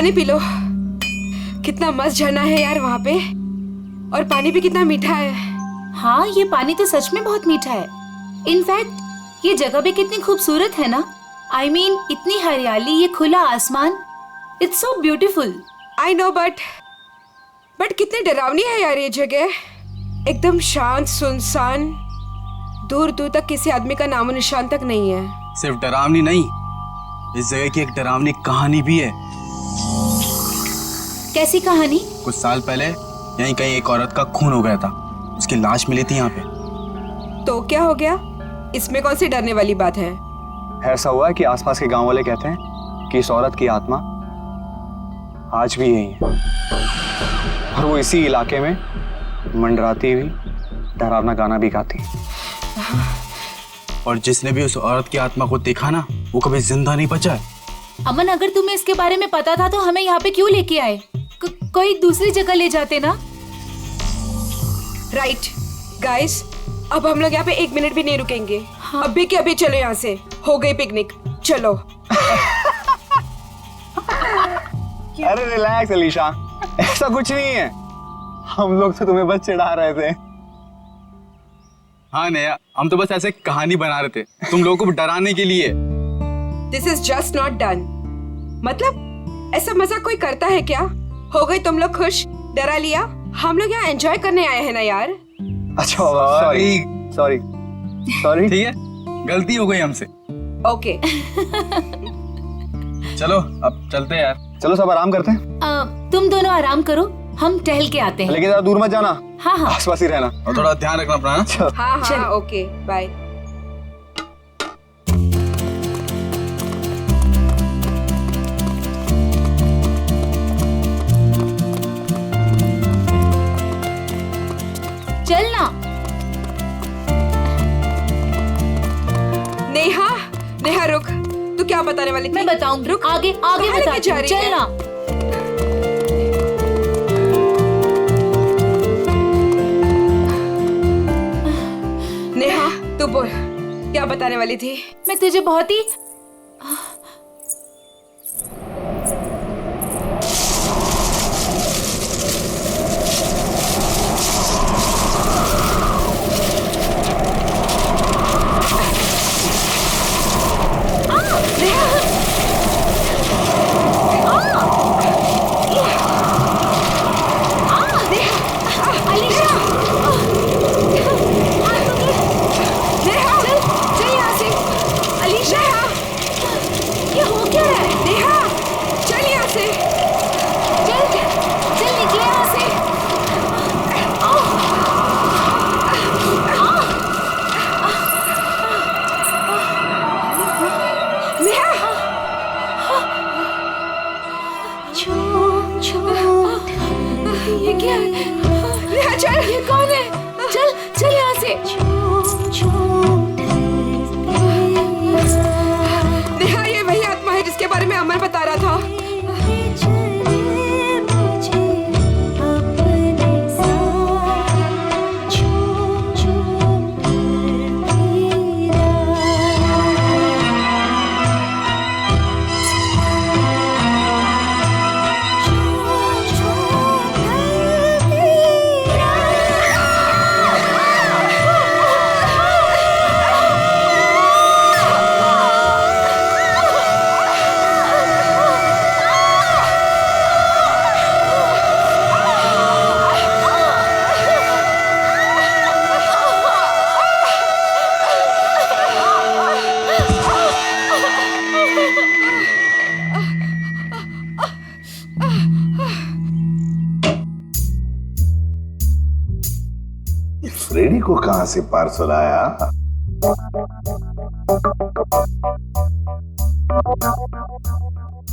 पानी P low. कितना मस्त झरना है यार वहाँ पे, और पानी भी कितना मीठा है। हाँ, ये पानी तो सच में बहुत मीठा है। इनफैक्ट ये जगह भी कितनी खूबसूरत है ना। I mean, इतनी हरियाली, ये खुला आसमान, it's so beautiful. I know, but कितनी डरावनी है यार ये जगह। एकदम शांत, सुनसान, दूर दूर तक किसी आदमी का नामो निशान तक नहीं है। सिर्फ डरावनी नहीं, इस जगह की एक डरावनी कहानी भी है। कैसी कहानी? कुछ साल पहले यहीं कहीं एक औरत का खून हो गया था, उसकी लाश मिली थी यहाँ पे। तो क्या हो गया? इसमें कौन सी डरने वाली बात है? ऐसा हुआ है कि आसपास के गांव वाले कहते हैं कि इस औरत की आत्मा आज भी यही है, और वो इसी इलाके में मंडराती हुई डरावना गाना भी गाती है। और जिसने भी उस औरत की आत्मा को देखा ना, वो कभी जिंदा नहीं बचा है। अमन, अगर तुम्हें इसके बारे में पता था तो हमें यहाँ पे क्यों लेके आए? कोई दूसरी जगह ले जाते ना। राइट गाइस, अब हम लोग यहाँ पे 1 मिनट भी नहीं रुकेंगे। हाँ। अभी के अभी चलो यहाँ से, हो गई पिकनिक, चलो। अरे रिलैक्स अलीशा, ऐसा कुछ नहीं है। हम लोग तो तुम्हें बस चिढ़ा रहे थे। हाँ नया, हम तो बस ऐसे कहानी बना रहे थे तुम लोगों को डराने के लिए। This is just not done. मतलब ऐसा मजाक कोई करता है क्या? हो गई तुम लोग खुश, डरा लिया। हम लोग यहाँ एंजॉय करने आए हैं ना यार। अच्छा, सॉरी सॉरी सॉरी। ठीक है, गलती हो गई हमसे। ओके चलो अब चलते हैं यार। चलो सब आराम करते हैं। तुम दोनों आराम करो, हम टहल के आते हैं। लेकिन ज्यादा दूर मत जाना। हाँ हाँ, आसपास ही रहना। और थोड़ा ध्यान रखना अपना। अच्छा। हाँ चल। हाँ, ओके बाय। चलना। नेहा, नेहा रुक, तू क्या बताने वाली थी? मैं बताऊंगी, रुक, आगे आगे कहाँ लेके बताती जा हूँ, रही है? चलना। नेहा तू बोल, क्या बताने वाली थी? मैं तुझे बहुत ही ये क्या है? नेहा चल। ये कौन है? चल चल यहाँ से। नेहा ये वही आत्मा है जिसके बारे में अमर बता रहा था। फ्रेडी को कहां से पार्सल आया?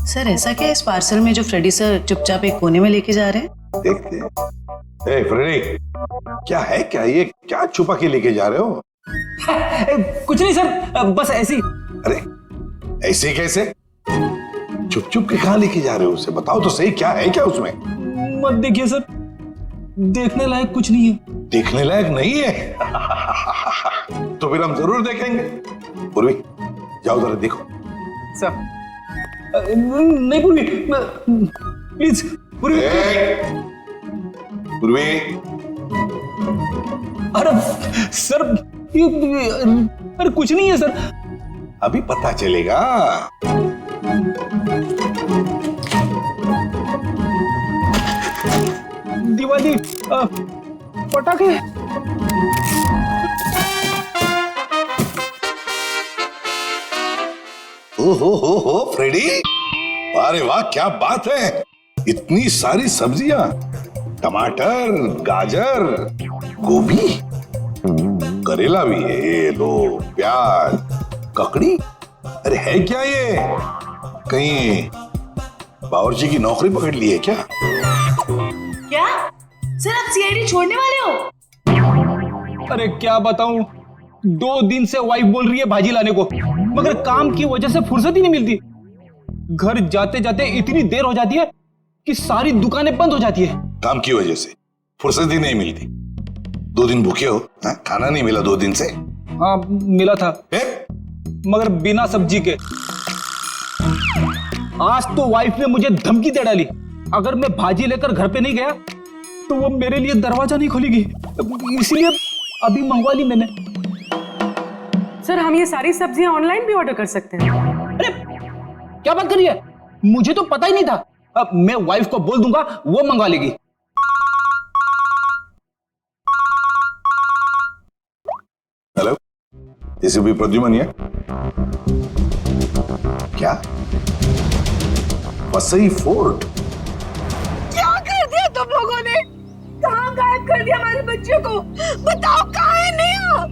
सर ऐसा क्या है इस पार्सल में जो फ्रेडी सर चुपचाप एक कोने में लेके जा रहे हैं? देखते हैं। ए फ्रेडी, क्या है क्या ये? क्या छुपा के लेके जा रहे हो? कुछ नहीं सर, बस ऐसी। अरे ऐसे कैसे? छुप छुप के कहां लेके जा रहे हो? उसे बताओ तो सही, क्या है क्या उसमें? मत देखिए सर, देखने लायक कुछ नहीं है। देखने लायक नहीं है? तो फिर हम जरूर देखेंगे। पूर्वी जाओ जरा देखो। सर नहीं पूर्वी, प्लीज पूर्वी। पूर्वी, अरे सर अरे कुछ नहीं है सर। अभी पता चलेगा। दिवाली पटाखे। हो फ्रेडी, अरे वाह क्या बात है, इतनी सारी सब्जियां, टमाटर, गाजर, गोभी, करेला भी है, ये लो, प्याज, ककड़ी। अरे है क्या ये, कहीं बावर्ची की नौकरी पकड़ ली है क्या? क्या सर, आप सीआईडी छोड़ने वाले हो? अरे क्या बताऊं, 2 दिन से वाइफ बोल रही है भाजी लाने को, मगर काम की वजह से फुर्सत ही नहीं मिलती। घर जाते जाते इतनी देर हो जाती है कि सारी दुकानें बंद हो जाती है। काम की वजह से फुर्सत ही नहीं मिलती। 2 दिन भूखे हो, हाँ? खाना नहीं मिला 2 दिन से? हाँ मिला था, मगर बिना सब्जी के। आज तो वाइफ ने मुझे धमकी दे डाली, अगर मैं भाजी लेकर घर पे नहीं गया तो वो मेरे लिए दरवाजा नहीं खोलेगी, इसलिए अभी मंगवा ली मैंने। सर हम ये सारी सब्जियां ऑनलाइन भी ऑर्डर कर सकते हैं? अरे क्या बात कर रही है, मुझे तो पता ही नहीं था। अब मैं वाइफ को बोल दूंगा, वो मंगवा लेगी। हेलो, एसीपी प्रद्युमन है क्या? वसई फोर्ट? क्या कर दिया तुम लोगों ने? कहाँ गायब कर दिया हमारे बच्चे को? बताओ कहाँ है नेहा?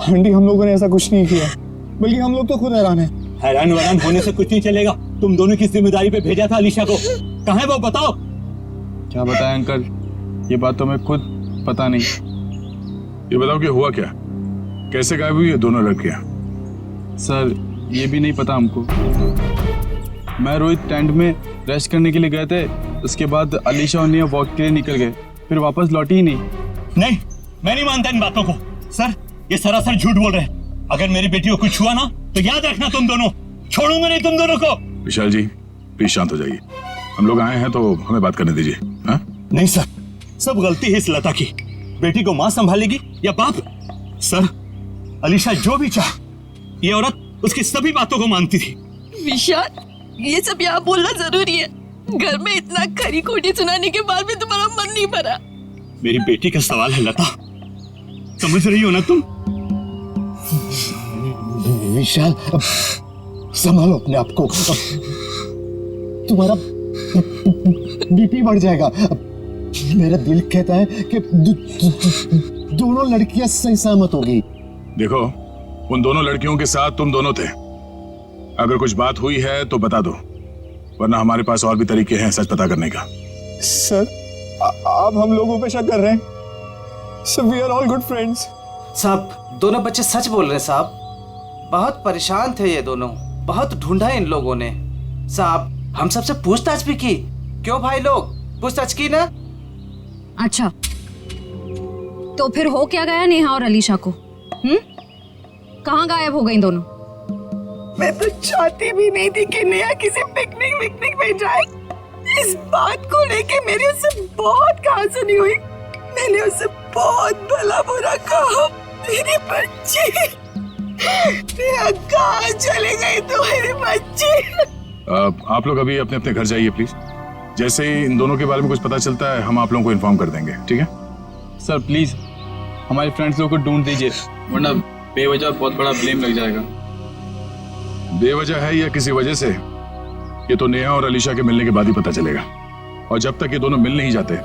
आंटी हम लोगों ने ऐसा कुछ नहीं किया, बल्कि हम लोग तो खुद हैरान हैं। हैरान वैरान होने से कुछ नहीं चलेगा। तुम दोनों की जिम्मेदारी पे भेजा था अलीशा को, कहाँ है वो बताओ। क्या बताएं अंकल, ये बात तो मैं खुद पता नहीं। ये बताओ कि हुआ क्या, कैसे गायब हुई है दोनों लड़कियां? सर ये भी नहीं पता हमको। मैं रोहित टेंट में रेस्ट करने के लिए गए थे, उसके बाद अलीशा और नेहा वॉक के लिए निकल गए, फिर वापस लौटी ही नहीं। नहीं, मैं नहीं मानता इन बातों को। सर ये सरासर झूठ बोल रहे हैं। अगर मेरी बेटी को कुछ हुआ ना तो याद रखना तुम दोनों, छोड़ूंगा नहीं तुम दोनों को। विशाल जी प्लीज शांत हो जाइए, हम लोग आए हैं तो हमें बात करने दीजिए। हाँ? नहीं सर, सब गलती है इस लता की। बेटी को माँ संभालेगी या बाप? सर अलीशा जो भी चाह, ये औरत उसकी सभी बातों को मानती थी। विशाल ये सब यहाँ बोलना जरूरी है? घर में इतना खरी खोटी सुनाने के बाद भी तुम्हारा मन नहीं भरा? मेरी बेटी का सवाल है लता, समझ रही हो ना तुम? विशाल संभालो अपने आप को, तुम्हारा बीपी बढ़ जाएगा। मेरा दिल कहता है कि दोनों लड़कियां सही सहमत होगी। देखो उन दोनों लड़कियों के साथ तुम दोनों थे, अगर कुछ बात हुई है तो बता दो, वरना हमारे पास और भी तरीके हैं सच पता करने का। सर आप हम लोगों पे शक कर रहे हैं? Sir we are all good friends. साहब दोनों बच्चे सच बोल रहे हैं साहब, बहुत परेशान थे ये दोनों, बहुत ढूंढा इन लोगों ने। साहब हम सबसे पूछताछ भी की, क्यों भाई लोग पूछताछ की ना? अच्छा तो फिर हो क्या गया नेहा और अलीशा को? कहाँ गायब हो गई दोनों? मैं तो चाहती भी नहीं थी कि नेहा किसी पिकनिक में जाए। इस बात को लेके मेरी उससे बहुत कहासुनी हुई, मैंने उससे बहुत भला बुरा कहा। मेरी बच्ची नेहा कहाँ चले गई तो मेरी बच्ची? आप लोग अभी अपने अपने घर जाइए प्लीज, जैसे ही इन दोनों के बारे में कुछ पता चलता है हम आप लोगों को इन्फॉर्म कर देंगे, ठीक है? सर प्लीज हमारे फ्रेंड्स लोगों को ढूंढ दीजिए, वरना बेवजह बहुत बड़ा ब्लेम लग जाएगा। बेवजह है या किसी वजह से, ये तो नेहा और अलीशा के मिलने के बाद ही पता चलेगा। और जब तक ये दोनों मिल नहीं जाते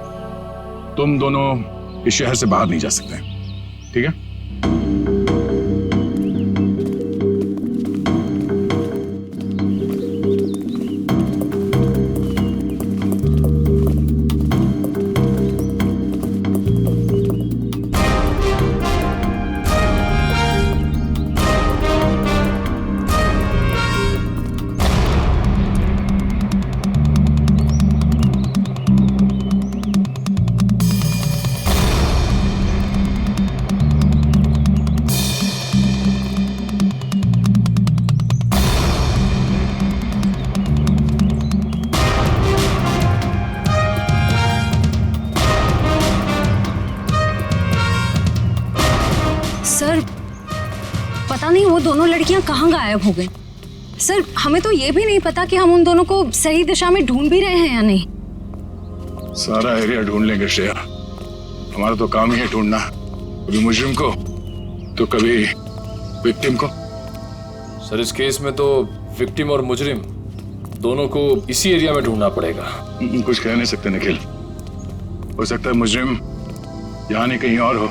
तुम दोनों इस शहर से बाहर नहीं जा सकते, ठीक है? सर पता नहीं वो दोनों लड़कियां कहाँ गायब हो गई। सर हमें तो ये भी नहीं पता कि हम उन दोनों को सही दिशा में ढूंढ भी रहे हैं या नहीं। सारा एरिया ढूंढ लेंगे श्रेया, हमारा तो काम ही है ढूंढना, कभी मुजरिम को तो कभी विक्टिम को। सर इस केस में तो विक्टिम और मुजरिम दोनों को इसी एरिया में ढूंढना पड़ेगा। कुछ कह नहीं सकते निखिल, हो सकता है मुजरिम यहाँ नहीं कहीं और हो,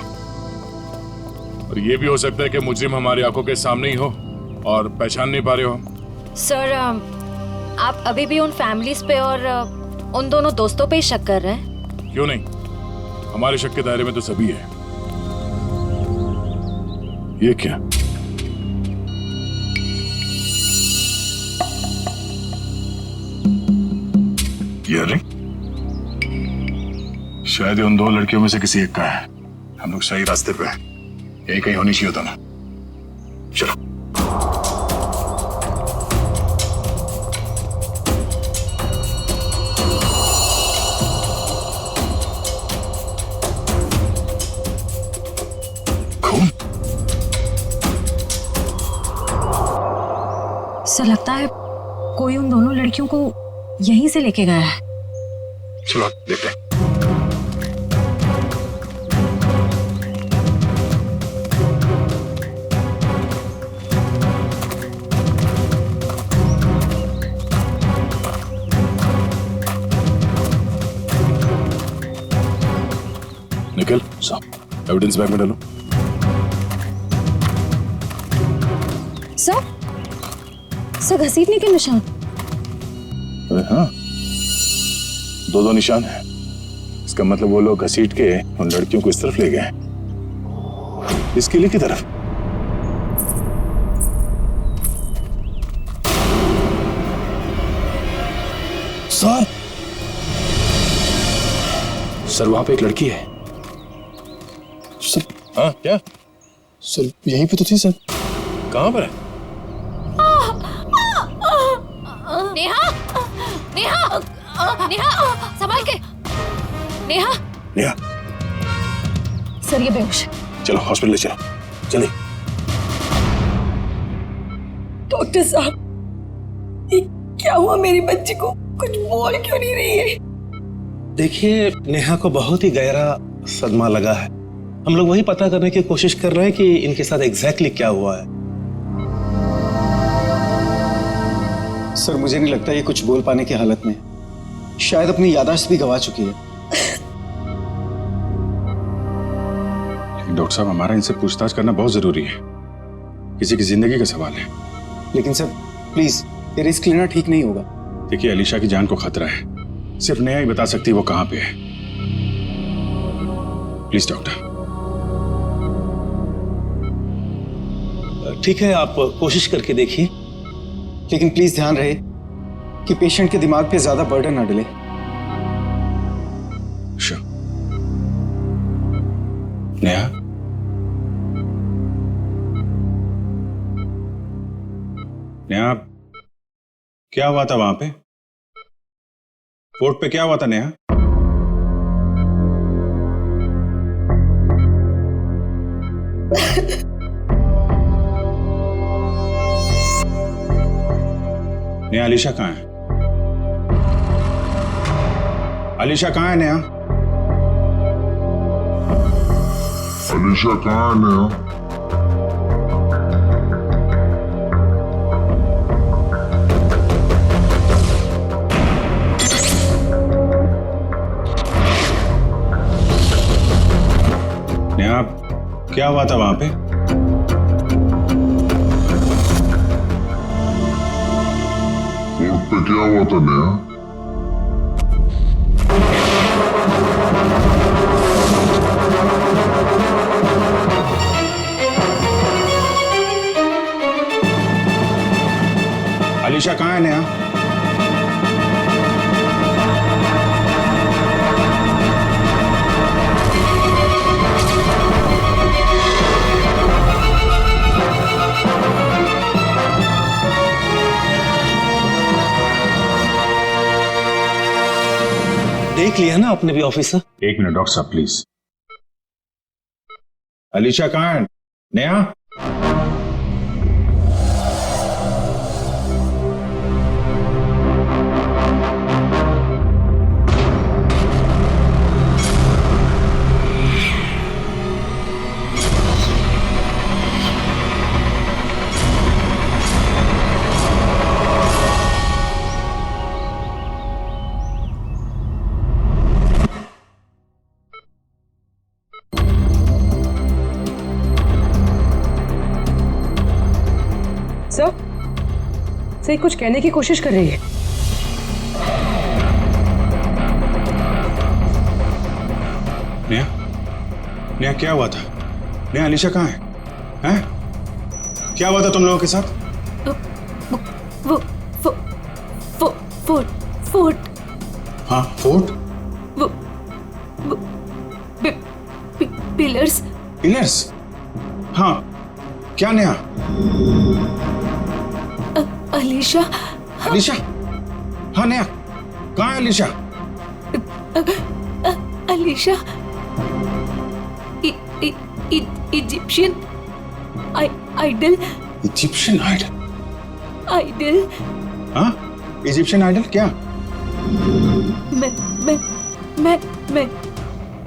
और ये भी हो सकता है कि मुजरिम हमारी आंखों के सामने ही हो और पहचान नहीं पा रहे हो। सर आप अभी भी उन फैमिलीज पे और उन दोनों दोस्तों पे ही शक कर रहे हैं? क्यों नहीं, हमारे शक के दायरे में तो सभी है। ये क्या? ये रिंग शायद उन दो लड़कियों में से किसी एक का है। हम लोग सही रास्ते पे हैं, यही कहीं होनी चाहिए होता ना। चलो सर लगता है कोई उन दोनों लड़कियों को यहीं से लेके गया है। चलो देखते हैं। निकल एविडेंस बैग में डालो। सर घसीटने के निशान। अरे हाँ, दो निशान है। इसका मतलब वो लोग घसीट के उन लड़कियों को इस तरफ ले गए, इस किले की तरफ। सर वहां पे एक लड़की है। सर हाँ क्या? सर यहीं पे तो थी सर। कहां पर है? नेहा नेहा नेहा संभाल के। नेहा नेहा सर ये बेहोश है। चलो हॉस्पिटल ले चलो, चलिए। डॉक्टर साहब ये क्या हुआ मेरी बच्ची को? कुछ बोल क्यों नहीं रही है? देखिए नेहा को बहुत ही गहरा सदमा लगा है। हम लोग वही पता करने की कोशिश कर रहे हैं कि इनके साथ एग्जैक्टली क्या हुआ है। सर मुझे नहीं लगता ये कुछ बोल पाने की हालत में, शायद अपनी याददाश्त भी गंवा चुकी है। डॉक्टर साहब हमारा इनसे पूछताछ करना बहुत जरूरी है, किसी की जिंदगी का सवाल है। लेकिन सर प्लीज ये रिस्क लेना ठीक नहीं होगा। देखिए अलीशा की जान को खतरा है, सिर्फ नेहा ही बता सकती है वो कहां पे है। Please doctor. ठीक है आप कोशिश करके देखिए, लेकिन प्लीज ध्यान रहे कि पेशेंट के दिमाग पे ज्यादा बर्डन ना डले। नेहा नेहा क्या हुआ था वहां पे? कोर्ट पे क्या हुआ था नेहा? नेहा अलीशा कहाँ है? अलीशा कहाँ है नेहा? अलीशा कहाँ है नेहा? नेहा क्या हुआ था वहां पे? कोर्ट पे क्या हुआ था नेहा? अलीशा कहाँ है नेहा? देख लिया ना आपने भी ऑफिसर? एक मिनट डॉक्टर साहब प्लीज। अलीशा कहाँ है? नेहा, सर कुछ कहने की कोशिश कर रही है। नेहा, नेहा क्या हुआ था? नेहा, अलीशा कहाँ है? हैं? क्या हुआ था तुम लोगों के साथ? फोर्ट। हाँ, फोर्ट? पिलर्स। पिलर्स? हाँ, क्या नेहा? अलीशा। अलीशा? हाँ नेहा, कहाँ है Alisha? Alisha Egyptian idol. Egyptian idol? Idol. हाँ, इजिप्शियन आइडल क्या?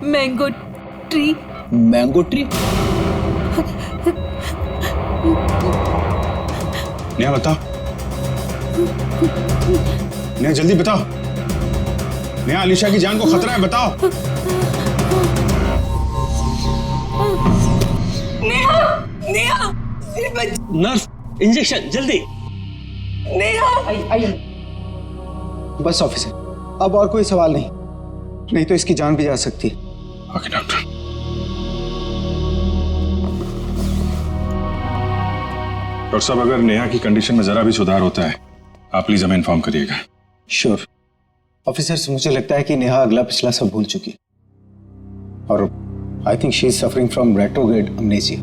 Mango tree. Mango tree? Neha बताओ, नेहा जल्दी बताओ। नेहा, अलीशा की जान को खतरा है, बताओ। नेहा, नेहा, नर्स, इंजेक्शन जल्दी। नेहा। बस ऑफिसर, अब और कोई सवाल नहीं तो इसकी जान भी जा सकती है। Okay doctor. डॉक्टर साहब, अगर नेहा की कंडीशन में जरा भी सुधार होता है, आप प्लीज हमें इन्फॉर्म करिएगा। श्योर ऑफिसर, मुझे लगता है कि नेहा अगला पिछला सब भूल चुकी है और I think she is suffering from retrograde amnesia.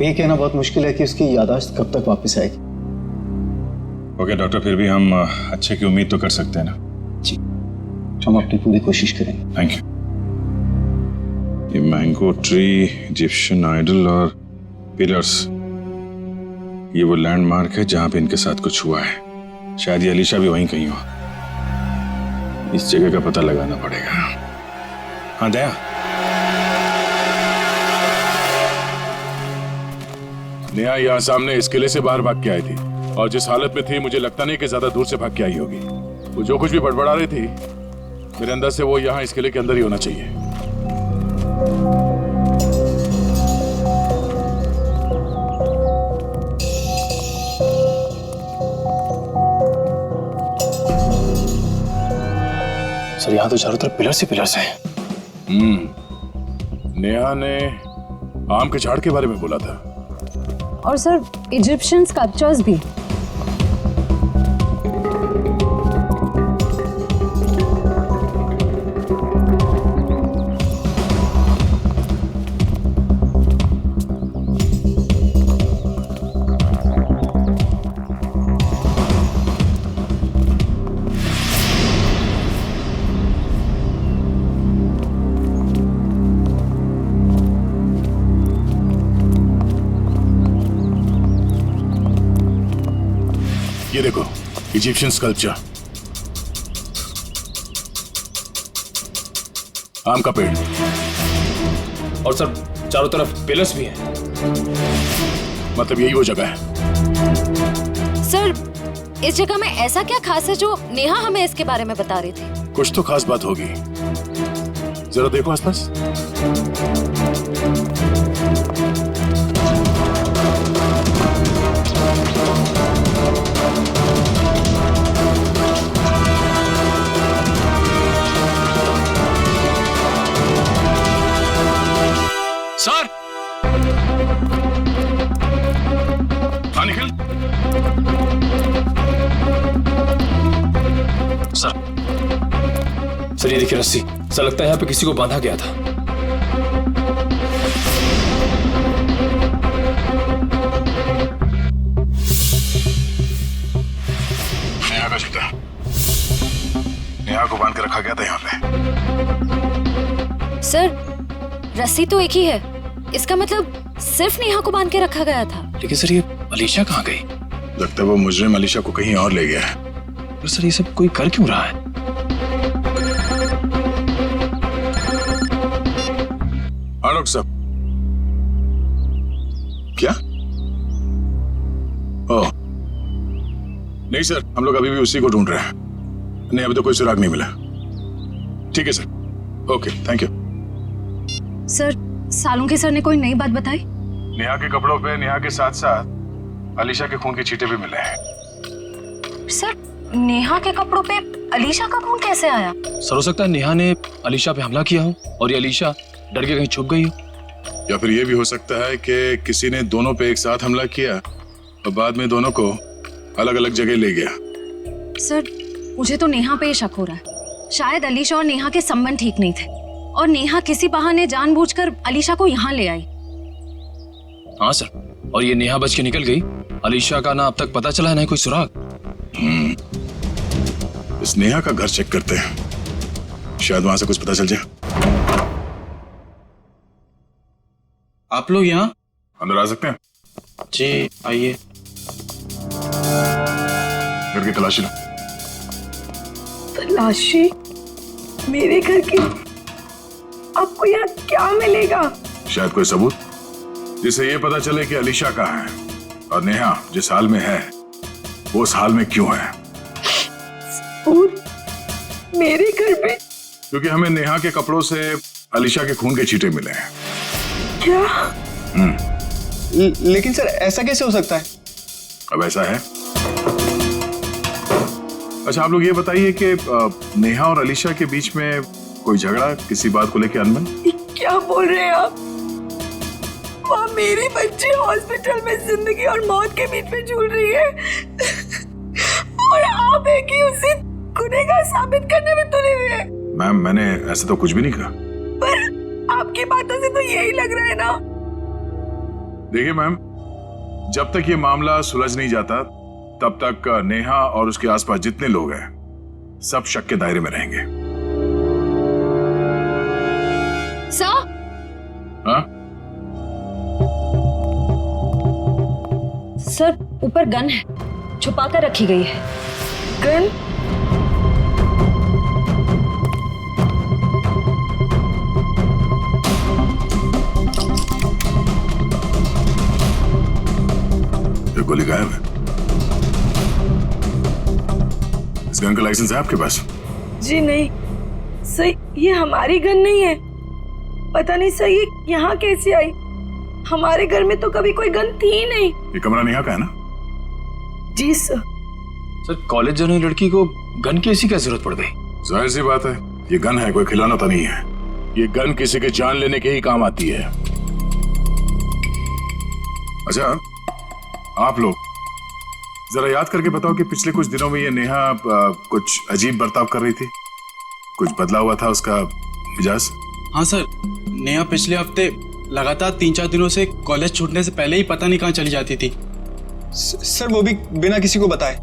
ये कहना बहुत मुश्किल है कि उसकी याददाश्त कब तक वापस आएगी। ओके डॉक्टर, फिर भी हम अच्छे की उम्मीद तो कर सकते हैं ना? जी, हम अपनी पूरी कोशिश करेंगे। Thank you. ये मैंगो ट्री, इजिप्शियन आइडल और पिलर्स, ये वो लैंडमार्क है जहां पे इनके साथ कुछ हुआ है। शायद ये अलीशा भी वहीं कहीं हो। इस जगह का पता लगाना पड़ेगा। हाँ दया, नेहा यहाँ सामने इस किले से बाहर भाग के आई थी और जिस हालत में थी मुझे लगता नहीं कि ज्यादा दूर से भाग के आई होगी। वो जो कुछ भी बड़बड़ा रही थी, मेरे अंदर से वो यहाँ इस किले के अंदर ही होना चाहिए। सर, यहाँ तो चारों तरफ पिलर्स ही पिलर्स हैं। नेहा ने आम के झाड़ के बारे में बोला था। और सर इजिप्शियन स्कल्पचर्स भी। ये देखो, इजिप्शियन स्कल्पचर, आम का पेड़, और सर चारों तरफ पिलर्स भी हैं। मतलब यही वो जगह है। सर, इस जगह में ऐसा क्या खास है जो नेहा हमें इसके बारे में बता रही थी? कुछ तो खास बात होगी, जरा देखो आसपास। सर, हाँ निखिल। सर ये देखिए रस्सी, सर लगता है यहाँ पे किसी को बांधा गया था। नेहा का जूता, नेहा को बांध के रखा गया था यहाँ पे। सर, रस्सी तो एक ही है, इसका मतलब सिर्फ नेहा को बांध के रखा गया था। लेकिन सर ये अलीशा कहाँ गई? लगता है वो मुजरिम अलीशा को कहीं और ले गया है। पर सर ये सब कोई कर क्यों रहा है? हाँ डॉक्टर साहब। क्या? ओह नहीं सर, हम लोग अभी भी उसी को ढूंढ रहे हैं। नहीं, अभी तो कोई सुराग नहीं मिला। ठीक है sir, okay, thank you. Sir Salunke sir ने कोई नई बात बताई? नेहा के कपड़ों पे नेहा के साथ साथ अलीशा के खून के छींटे भी मिले हैं। सर नेहा के कपड़ों पे अलीशा का खून कैसे आया? सर हो सकता है नेहा ने अलीशा पे हमला किया हो और ये अलीशा डर के कहीं छुप गई हो। या फिर ये भी हो सकता है कि किसी ने दोनों पे एक साथ हमला किया और बाद में दोनों को अलग अलग जगह ले गया। सर मुझे तो नेहा पे ही शक हो रहा है। शायद अलीशा और नेहा के संबंध ठीक नहीं थे और नेहा किसी बहाने जानबूझकर अलीशा को यहाँ ले आई। हाँ सर, और ये नेहा बच के निकल गई। अलीशा का ना अब तक पता चला है ना कोई सुराग। इस नेहा का घर चेक करते हैं, शायद वहां से कुछ पता चल जाए। आप लोग यहाँ अंदर आ सकते हैं? जी आइए। घर की तलाशी लो। तलाशी? मेरे घर की? आपको यहाँ क्या मिलेगा? शायद कोई सबूत जिससे ये पता चले कि अलीशा कहाँ है और नेहा जिस हाल में है वो उस हाल में क्यों है। सबूत? मेरे घर पे? क्योंकि हमें नेहा के कपड़ों से अलीशा के खून के छींटे मिले हैं। क्या? लेकिन सर ऐसा कैसे हो सकता है? अब ऐसा है। अच्छा आप लोग ये बताइए कि नेहा और अलीशा के बीच में कोई झगड़ा किसी बात को लेकर अनबन? क्या बोल रहे हैं आप? वहाँ मेरी बच्ची हॉस्पिटल में जिंदगी और मौत के बीच में झूल रही है और आप एक ही उसे गुनहगार साबित करने में तुले हुए हैं। मैम मैंने ऐसा तो कुछ भी नहीं कहा। पर आपकी बातों से तो यही लग रहा है ना। देखिए मैम, जब तक ये मामला सुलझ नहीं जाता तब तक नेहा और उसके आसपास जितने लोग हैं सब शक के दायरे में रहेंगे। सर? हाँ? सर ऊपर गन है, छुपा कर रखी गई है। गन? ये गोली गायब है। इस गन का लाइसेंस है आपके पास? जी नहीं सही, ये हमारी गन नहीं है। पता नहीं सही ये यहाँ कैसे आई। हमारे घर में तो कभी कोई गन थी ही नहीं। ये कमरा नेहा का है ना? जी सर। सर कॉलेज जाने वाली लड़की को गन की ऐसी क्या जरूरत पड़ गई? जाहिर सी बात है, ये गन है, कोई खिलौना तो नहीं है। ये गन किसी के जान लेने के ही काम आती है। अच्छा आप लोग जरा याद करके बताओ कि पिछले कुछ दिनों में ये नेहा कुछ अजीब बर्ताव कर रही थी, कुछ बदला हुआ था उसका मिजाज? हाँ सर, नेहा पिछले हफ्ते लगातार 3-4 दिनों से कॉलेज छूटने से पहले ही पता नहीं कहाँ चली जाती थी। सर वो भी बिना किसी को बताए।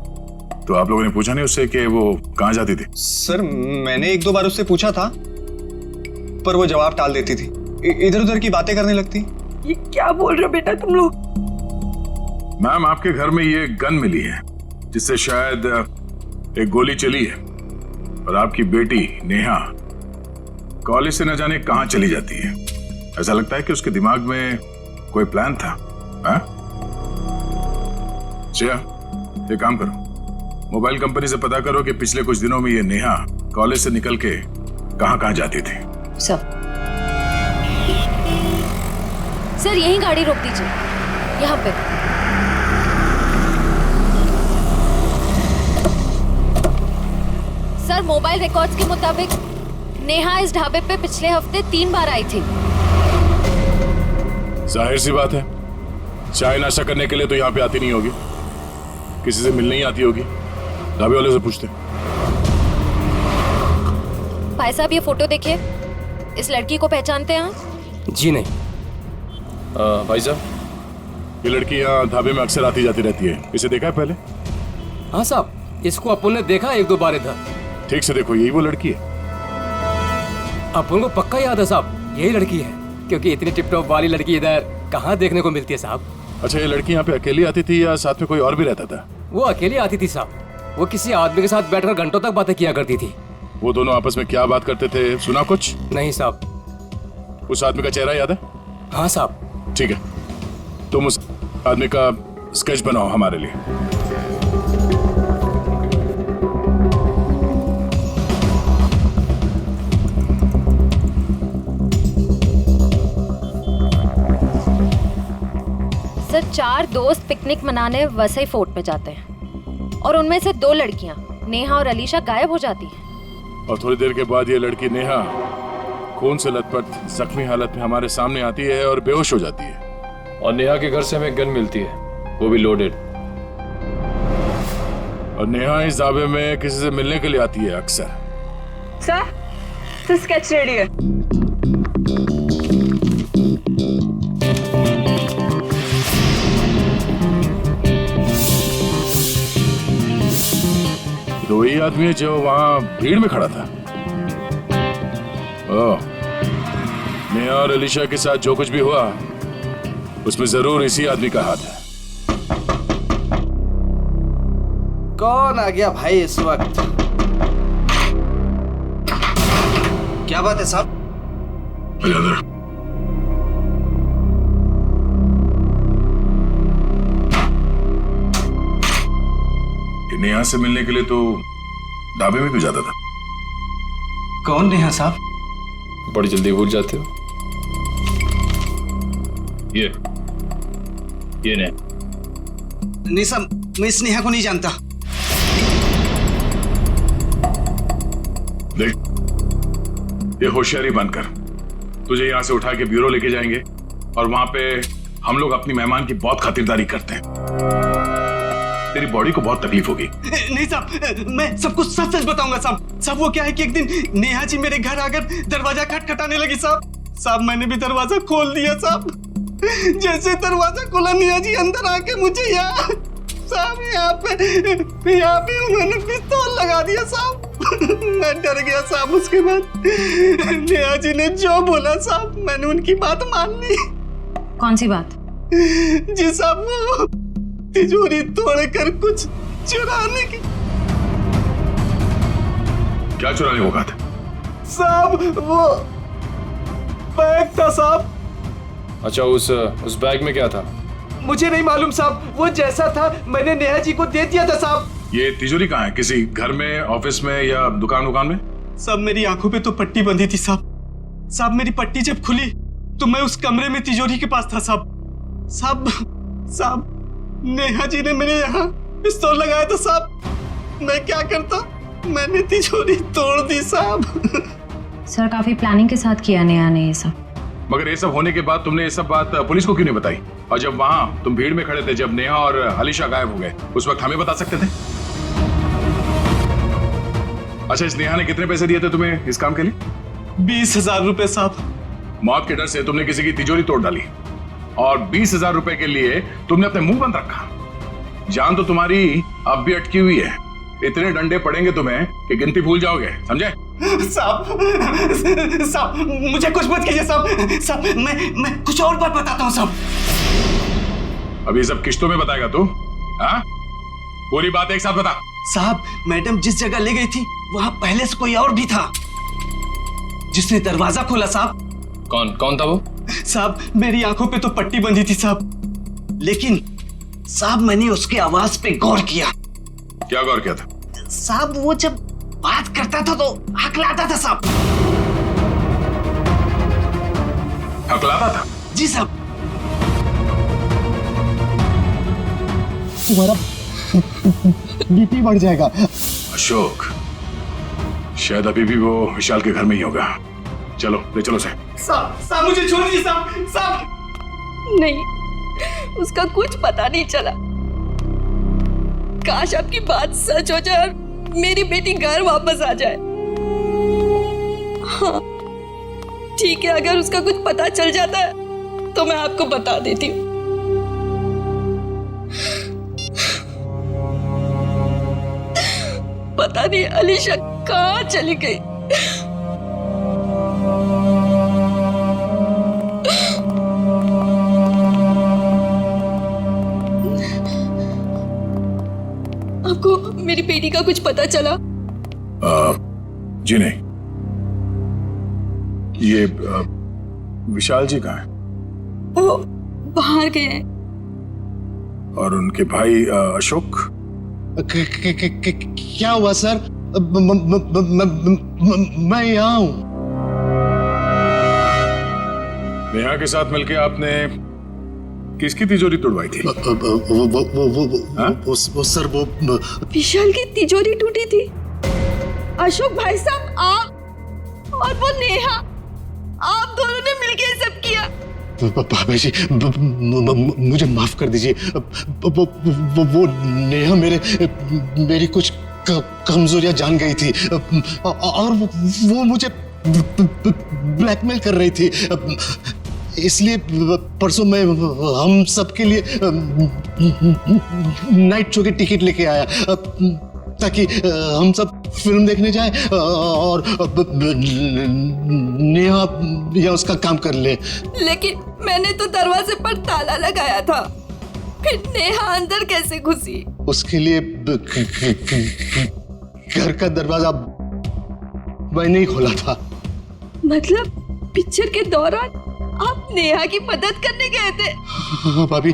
तो आप लोगों ने पूछा नहीं उससे कि वो कहाँ जाती थी? सर मैंने 1-2 बार उससे पूछा था पर वो जवाब टाल देती थी, इधर उधर की बातें करने लगती। ये क्या बोल रहे हो बेटा तुम लोग? मैम आपके घर में ये गन मिली है जिससे शायद एक गोली चली है और आपकी बेटी नेहा कॉलेज से न जाने कहां चली जाती है। ऐसा लगता है कि उसके दिमाग में कोई प्लान था। श्रेया ये काम करो, मोबाइल कंपनी से पता करो कि पिछले कुछ दिनों में ये नेहा कॉलेज से निकल के कहां जाती थी। सर यही गाड़ी रोक दीजिए, यहाँ पे। सर मोबाइल रिकॉर्ड्स के मुताबिक नेहा इस ढाबे पे पिछले हफ्ते 3 बार आई थी। जाहिर सी बात है, चाय नाश्ता करने के लिए तो यहाँ पे आती नहीं होगी, किसी से मिलने ही आती होगी। ढाबे वाले से पूछते। भाई साहब ये फोटो देखिए, इस लड़की को पहचानते हैं आप? जी नहीं। भाई साहब ये लड़की यहाँ ढाबे में अक्सर आती जाती रहती है, इसे देखा है पहले? हाँ साहब, इसको अपन ने देखा 1-2 बार इधर। ठीक से देखो, यही वो लड़की है। अपन को पक्का याद है साहब, यही लड़की है। क्योंकि इतनी टिप-टॉप वाली लड़की इधर कहाँ देखने को मिलती है साहब। अच्छा, ये लड़की यहाँ पे अकेली आती थी या साथ में कोई और भी रहता था? वो अकेली आती थी साहब। वो किसी आदमी के साथ बैठकर घंटों तक बातें किया करती थी। वो दोनों आपस में क्या बात करते थे, सुना कुछ? नहीं साहब। उस आदमी का चेहरा याद है? हाँ साहब। ठीक है, तुम उस आदमी का स्केच बनाओ हमारे लिए। सर 4 दोस्त पिकनिक मनाने वसई फोर्ट में जाते हैं और उनमें से 2 लड़कियां नेहा और अलीशा गायब हो जाती हैं। और थोड़ी देर के बाद ये लड़की नेहा खून से लथपथ जख्मी हालत में हमारे सामने आती है और बेहोश हो जाती है। और नेहा के घर से हमें गन मिलती है, वो भी लोडेड। और नेहा इस दावे में किसी से मिलने के लिए आती है अक्सर। सर स्केच रेडी है। तो वही आदमी है जो वहां भीड़ में खड़ा था। ओह, नेहा और अलीशा के साथ जो कुछ भी हुआ उसमें जरूर इसी आदमी का हाथ है। कौन आ गया भाई इस वक्त? क्या बात है साहब? नेहा से मिलने के लिए तो ढाबे में क्यों जाता था? कौन नेहा साहब? बड़ी जल्दी भूल जाते हो। ये नेहा। नहीं साहब, मैं इस नेहा को नहीं जानता। देख, ये होशियारी बनकर तुझे यहाँ से उठा के ब्यूरो लेके जाएंगे और वहां पे हम लोग अपनी मेहमान की बहुत खातिरदारी करते हैं। तेरी बॉडी को बहुत तकलीफ होगी। नहीं साहब, मैं सब कुछ सच सच बताऊंगा साहब। साहब वो क्या है कि एक दिन नेहा जी मेरे घर आकर दरवाजा खटखटाने लगी साहब। मैंने भी दरवाजा खोल दिया साहब। जैसे दरवाजा खोला नेहा जी अंदर आके मुझे यहाँ पे उन्होंने पिस्तौल लगा दिया साहब। मैं डर गया साहब। उसके बाद नेहा जी ने जो बोला साहब, मैंने उनकी बात मान ली। कौन सी बात? जी साहब, वो तिजोरी तोड़कर कुछ चुराने की। क्या चुराने को कहा था? साहब वो बैग था साहब। अच्छा, उस बैग में क्या था? मुझे नहीं मालूम साहब, वो जैसा था मैंने नेहा जी को दे दिया था साहब। ये तिजोरी कहाँ है? किसी घर में, ऑफिस में या दुकान में? साहब मेरी आंखों पे तो पट्टी बंधी थी साहब। मेरी पट्टी जब खुली तो मैं उस कमरे में तिजोरी के पास था साहब। नेहा जी ने मेरे यहाँ पिस्तौल लगाया था साहब। मैं क्या करता, मैंने तिजोरी तोड़ दी साहब। सर काफी प्लानिंग के साथ किया नेहा ने ये सब। मगर ये सब होने के बाद तुमने ये सब बात पुलिस को क्यों नहीं बताई? और जब वहां तुम भीड़ में खड़े थे, जब नेहा और अलीशा गायब हो गए, उस वक्त हमें बता सकते थे। अच्छा, इस नेहा ने कितने पैसे दिए थे तुम्हें इस काम के लिए? 20,000 रुपए साहब। मौत के डर से तुमने किसी की तिजोरी तोड़ डाली और 20,000 रुपए के लिए तुमने अपने मुंह बंद रखा। जान तो तुम्हारी अब भी अटकी हुई है। इतने डंडे पड़ेंगे तुम्हें कि गिनती भूल जाओगे, समझे? साहब मुझे कुछ मत कीजिए साहब। मैं कुछ और बात बताता हूँ साहब। अभी सब किश्तों में बताएगा तू? हाँ, पूरी बात एक साथ बता। साहब मैडम जिस जगह ले गई थी वहां पहले से कोई और भी था जिसने दरवाजा खोला साहब। कौन था वो? साहब मेरी आंखों पे तो पट्टी बंधी थी साहब, लेकिन साहब मैंने उसकी आवाज पे गौर किया। क्या गौर किया था? साहब वो जब बात करता था तो हकलाता था साहब। हकलाता था? जी साहब। तुम्हारा बीपी बढ़ जाएगा। अशोक, शायद अभी भी वो विशाल के घर में ही होगा। चलो ले चलो साहब मुझे छोड़ दीजिए साहब। नहीं, उसका कुछ पता नहीं चला। काश आपकी बात सच हो जाए और मेरी बेटी घर वापस आ जाए। हाँ ठीक है, अगर उसका कुछ पता चल जाता है तो मैं आपको बता देती हूँ। पता नहीं अलीशा कहाँ चली गई। बेटी का कुछ पता चला? जी नहीं। ये विशाल जी कहाँ हैं? वो बाहर गए हैं। और उनके भाई अशोक? क्या हुआ सर? मैं यहाँ हूँ। नेहा के साथ मिलके आपने किसकी तिजोरी तोड़वाई थी? वो सर वो विशाल की तिजोरी टूटी थी। अशोक भाई साहब, आप और वो नेहा, आप दोनों ने मिलके ये सब किया। भाभी जी मुझे माफ कर दीजिए। वो नेहा मेरी कुछ कमजोरियां जान गई थी और वो मुझे ब्लैकमेल कर रही थी। इसलिए परसों मैं हम सबके लिए नाइट शो की टिकट लेके आया ताकि हम सब फिल्म देखने जाएं और नेहा या उसका काम कर ले। लेकिन मैंने तो दरवाजे पर ताला लगाया था, फिर नेहा अंदर कैसे घुसी? उसके लिए घर का दरवाजा मैंने ही खोला था। मतलब पिक्चर के दौरान आप नेहा की मदद करने गए थे? हाँ भाभी,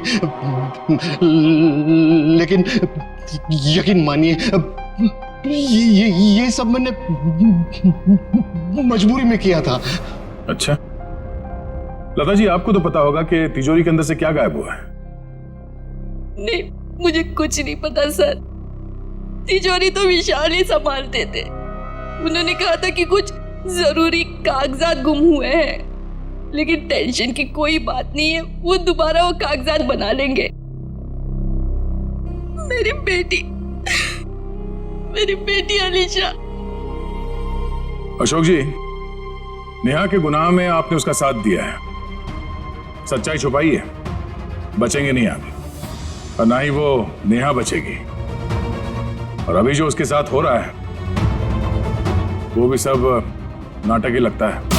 लेकिन यकीन मानिए ये सब मैंने मजबूरी में किया था। अच्छा लता जी, आपको तो पता होगा कि तिजोरी के अंदर से क्या गायब हुआ है? नहीं, मुझे कुछ नहीं पता सर। तिजोरी तो विशाल ही संभालते थे। उन्होंने कहा था कि कुछ जरूरी कागजात गुम हुए हैं, लेकिन टेंशन की कोई बात नहीं है, वो दोबारा वो कागजात बना लेंगे। मेरी बेटी अलीशा। अशोक जी, नेहा के गुनाह में आपने उसका साथ दिया है, सच्चाई छुपाई है, बचेंगे नहीं आप, और ना ही वो नेहा बचेगी। और अभी जो उसके साथ हो रहा है वो भी सब नाटक ही लगता है।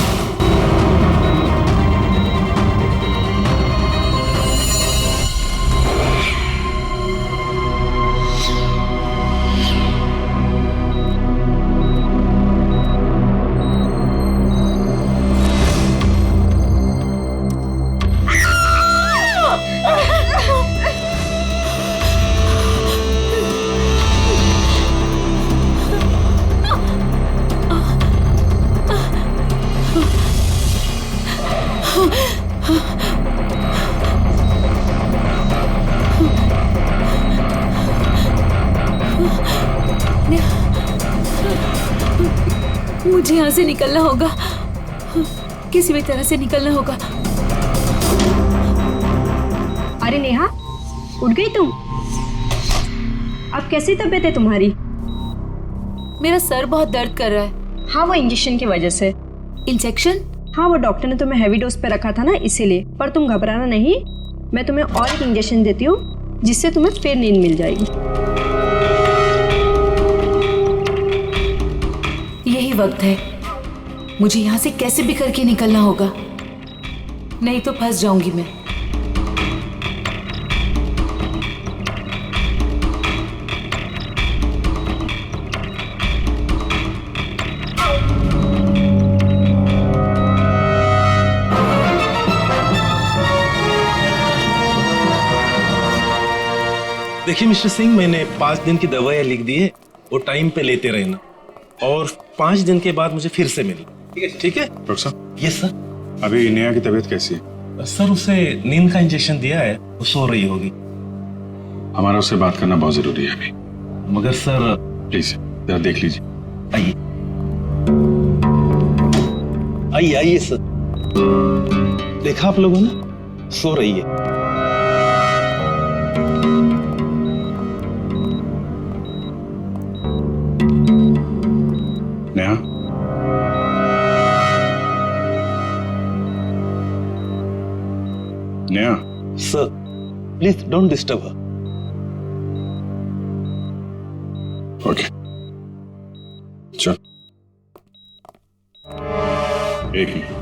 मुझे यहाँ से निकलना होगा, किसी भी तरह से निकलना होगा। अरे नेहा, उठ गई तुम? अब कैसी तबीयत है तुम्हारी? मेरा सर बहुत दर्द कर रहा है। हाँ, वो इंजेक्शन की वजह से। इंजेक्शन? हाँ, वो डॉक्टर ने तुम्हें हैवी डोज पे रखा था ना, इसीलिए। पर तुम घबराना नहीं, मैं तुम्हें और एक इंजेक्शन देती हूँ जिससे तुम्हें फिर नींद मिल जाएगी। यही वक्त है, मुझे यहाँ से कैसे भी करके निकलना होगा, नहीं तो फंस जाऊंगी मैं। देखिए मिस्टर सिंह, मैंने 5 दिन की दवाइयाँ लिख दी है, वो टाइम पे लेते रहना, और 5 दिन के बाद मुझे फिर से मिलना। ठीक है डॉक्टर साहब? Yes sir. अभी नेहा की तबीयत कैसी है? सर, उसे नींद का इंजेक्शन दिया है, वो सो रही होगी। हमारा उससे बात करना बहुत जरूरी है अभी। मगर सर प्लीज जरा देख लीजिए। आइए आइए आइए सर। देखा आप लोगों ने, सो रही है। Neha, Neha. Sir please don't disturb her. Okay, चल। एक मिनट।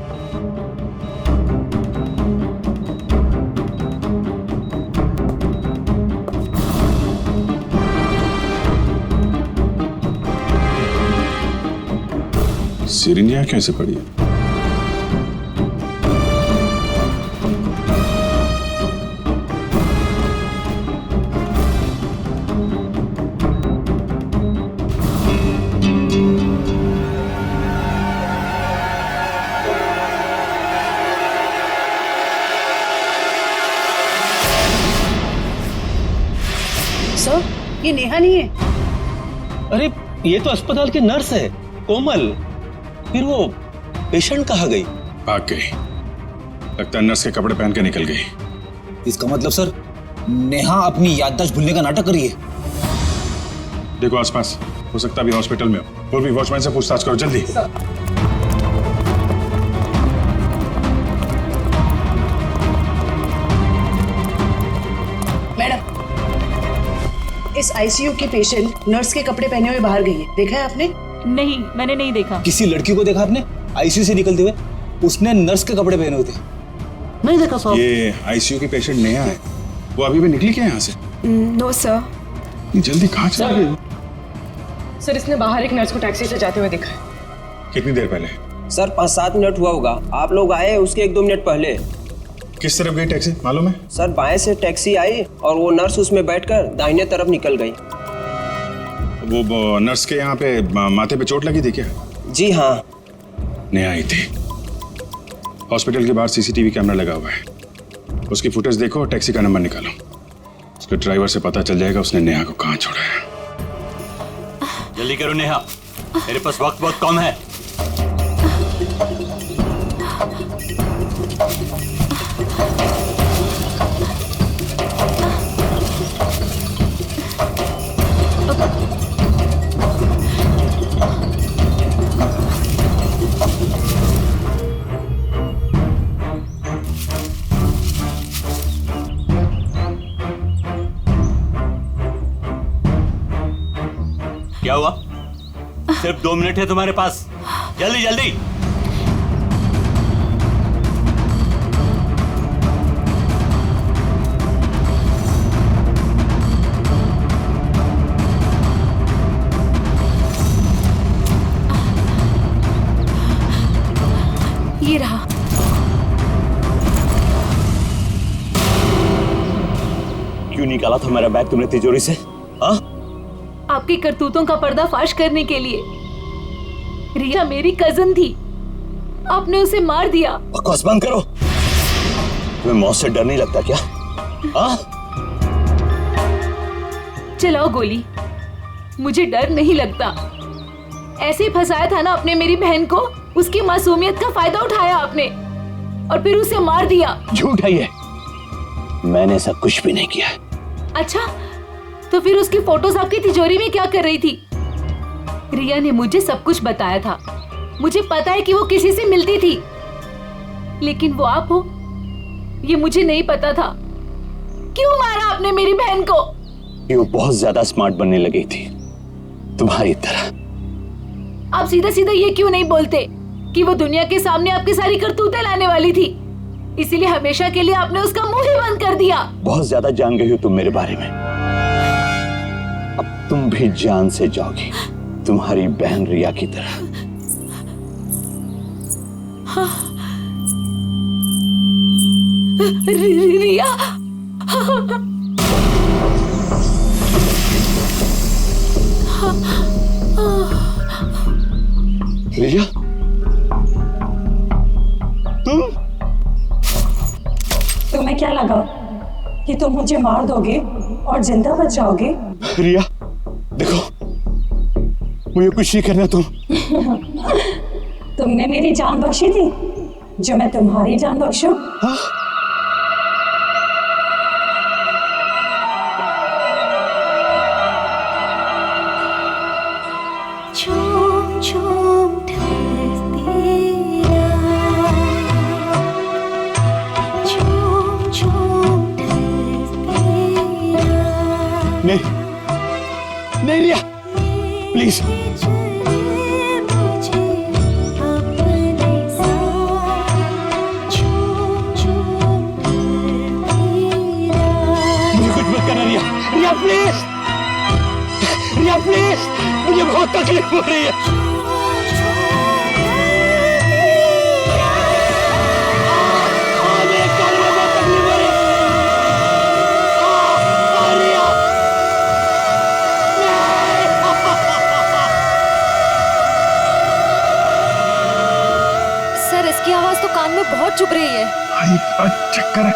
सिरिंज यहाँ कैसे पड़ी है? सर, ये नेहा नहीं है। अरे ये तो अस्पताल की नर्स है, कोमल। फिर वो पेशेंट कहाँ गई? भाग गई। लगता है नर्स के कपड़े पहन के निकल गई। इसका मतलब सर, नेहा अपनी याददाश्त भूलने का नाटक कर रही है। देखो आसपास, हो सकता है अभी हॉस्पिटल में हो। पूर्वी वॉचमैन से पूछताछ करो जल्दी। मैडम, इस आईसीयू की पेशेंट नर्स के कपड़े पहने हुए बाहर गई है, देखा है आपने? नहीं, मैंने नहीं देखा। किसी लड़की को देखा आपने आईसीयू से निकलते हुए? उसने नर्स के कपड़े पहने हुए थे। नहीं देखा साहब। ये आईसीयू की पेशेंट नेहा है। वो अभी भी निकली क्या यहाँ से? No sir. जल्दी कहाँ चली गई? सर, इसने बाहर एक नर्स को टैक्सी से जाते हुए देखा है। कितनी देर पहले? सर 5-7 मिनट हुआ होगा। आप लोग आए उसके 1-2 मिनट पहले। किस तरफ गई टैक्सी मालूम है? सर बाएं से टैक्सी आई और वो नर्स उसमें बैठकर दाहिने तरफ निकल गई। वो नर्स के यहाँ पे माथे पे चोट लगी थी क्या? जी हाँ। नेहा आई थी। हॉस्पिटल के बाहर सीसीटीवी कैमरा लगा हुआ है, उसकी फुटेज देखो और टैक्सी का नंबर निकालो। उसके ड्राइवर से पता चल जाएगा उसने नेहा को कहाँ छोड़ा है। जल्दी करो नेहा, मेरे पास वक्त बहुत कम है। क्या हुआ? सिर्फ 2 मिनट है तुम्हारे पास, जल्दी जल्दी। ये रहा। क्यों निकाला था मेरा बैग तुमने तिजोरी से? हाँ? आपकी करतूतों का पर्दाफाश करने के लिए। रिया मेरी कजन थी, आपने उसे मार दिया। बकवास बंद करो। तुम्हें मौत से डर नहीं लगता क्या? हाँ? चलाओ गोली, मुझे डर नहीं लगता। ऐसे ही फंसाया था ना आपने मेरी बहन को, उसकी मासूमियत का फायदा उठाया आपने और फिर उसे मार दिया। झूठ है ये, मैंने सब कुछ भी नहीं किया। अच्छा, तो फिर उसकी फोटोज आपकी तिजोरी में क्या कर रही थी? रिया ने मुझे सब कुछ बताया था। मुझे पता है कि वो किसी से मिलती थी, लेकिन वो आप हो ये मुझे नहीं पता था। क्यों मारा आपने मेरी बहन को? वो बहुत ज्यादा स्मार्ट बनने लगी थी तुम्हारी तरह। आप सीधा सीधा ये क्यों नहीं बोलते कि वो दुनिया के सामने आपकी सारी करतूतें लाने वाली थी, इसीलिए हमेशा के लिए आपने उसका मुंह ही बंद कर दिया। बहुत ज्यादा जान गई हो तुम मेरे बारे में, अब तुम भी जान से जाओगी तुम्हारी बहन रिया की तरह। हाँ। रिया रिया तुम्हें क्या लगा कि तुम मुझे मार दोगे और जिंदा बच जाओगे? रिया देखो, मुझे कुछ नहीं करना। तुमने मेरी जान बख्शी थी, जो मैं तुम्हारी जान बख्शूं? झूम झूम ढलती रात, झूम झूम ढलती रात। नहीं रिया प्लीज। मुझे कुछ मत करना रिया, रिया प्लीज, रिया प्लीज, मुझे बहुत तकलीफ हो रही है। चक्कर है।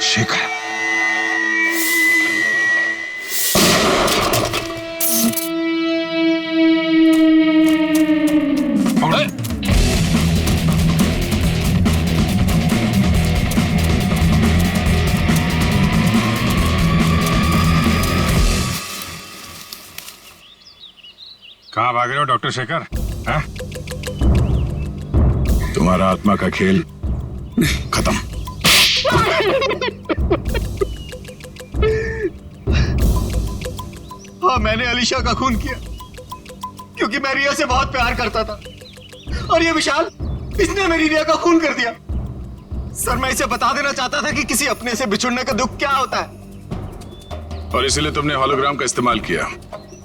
शेखर, कहाँ भाग रहे हो डॉक्टर शेखर? हैं? तुम्हारा आत्मा का खेल खत्म। हाँ, मैंने अलीशा का खून किया क्योंकि मैं रिया से बहुत प्यार करता था, और ये विशाल, इसने मेरी रिया का खून कर दिया। सर, मैं इसे बता देना चाहता था कि किसी अपने से बिछुड़ने का दुख क्या होता है। और इसीलिए तुमने होलोग्राम का इस्तेमाल किया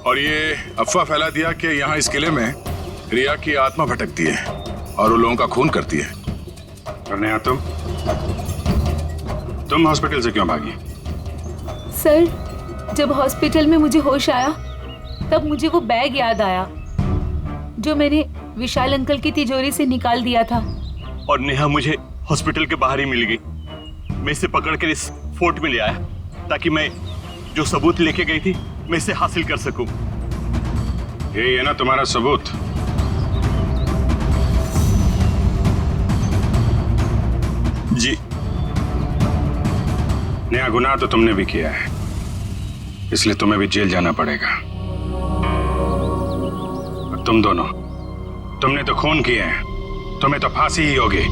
और ये अफवाह फैला दिया कि यहाँ इस किले में रिया की आत्मा भटकती है और वो लोगों का खून करती है। और नेहा, तुम हॉस्पिटल से क्यों भागी? सर, जब हॉस्पिटल में मुझे होश आया तब मुझे वो बैग याद आया जो मैंने विशाल अंकल की तिजोरी से निकाल दिया था। और नेहा मुझे हॉस्पिटल के बाहर ही मिल गई। मैं इसे पकड़कर इस फोर्ट में ले आया ताकि मैं जो सबूत लेके गई थी मैं इसे हासिल कर सकूं। यही है ना तुम्हारा सबूत? जी। नेहा, गुनाह तो तुमने भी किया है, इसलिए तुम्हें भी जेल जाना पड़ेगा। और तुम दोनों, तुमने तो खून किए हैं, तुम्हें तो फांसी ही होगी।